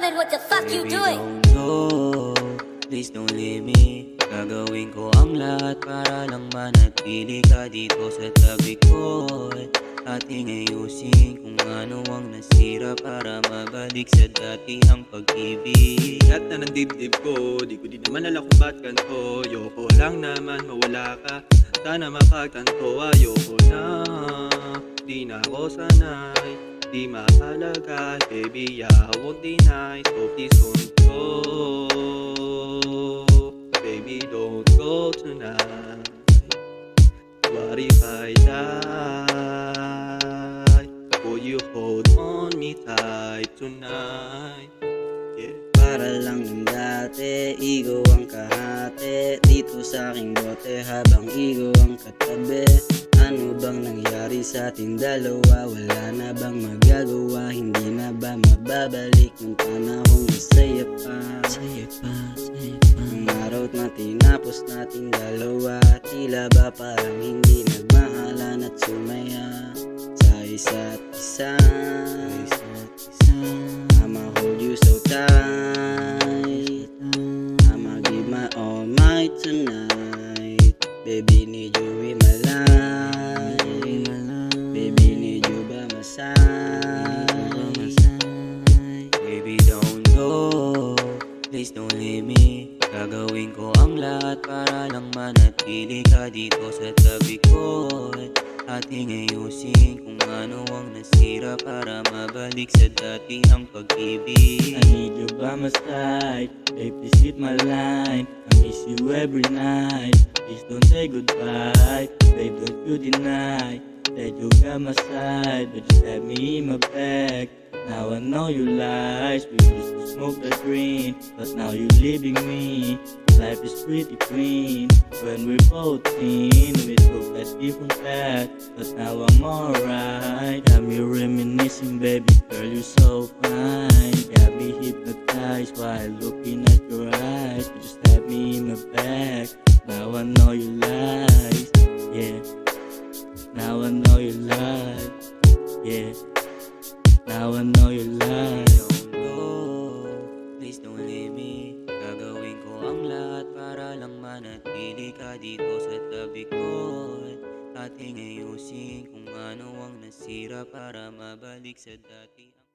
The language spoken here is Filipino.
Raymond, what the fuck you Baby, doing? don't go, please don't leave me. Gagawin ko ang lahat para lang manatili ka dito sa tabi ko. Ating ayusin kung ano ang nasira para mabalik sa dati ang pag-ibig. Lahat na ng dibdib ko, di ko di naman alam kung ba't ganito. Ayoko lang naman mawala ka, sana mapagtanto. Ayoko na, di na ako sanay, di makalagay. Baby, I won't deny, so please don't go. Baby, don't go tonight. What if I die? Will you hold on me tight tonight? Yeah. Para lang ng dati, ikaw ang kahati dito sa aking bote habang ikaw ang katabi. Ano bang nangyari sa ating dalawa? Wala na bang magagawa? Hindi na ba mababalik ng panahong masaya pa? Ang araw na tinapos nating dalawa, tila ba parang hindi nagmahalan at sumaya sa isa't isa. I'ma hold you so tight, I'ma give my all might tonight. Baby, need you in my life, baby, need you by my side. Baby, don't go, please don't leave me. Gagawin ko ang lahat para lang manatili ka dito sa tabi ko. Ating ayusin kung ano ang nasira para mabalik sa dati ang pag-ibig. I need you by my side, babe, please hit my line. I miss you every night, please don't say goodbye. Babe, don't you deny that you got my side, but you stab me in my back. Now I know you lies, we used to smoke the green, but now you leaving me. Life is pretty green when we're both in. We took a different path, but now I'm alright. Got me reminiscing, baby girl, you're so fine. Got me hypnotized while looking at your eyes. You just stabbed me in my back. Now I know you lies, yeah. Now I know you lies, yeah. Now I know you lies. Don't go, please don't leave me. Gagawin ko ang lahat para lang manatili ka dito sa tabi ko. Ating ayusin kung ano ang nasira para mabalik sa dati ang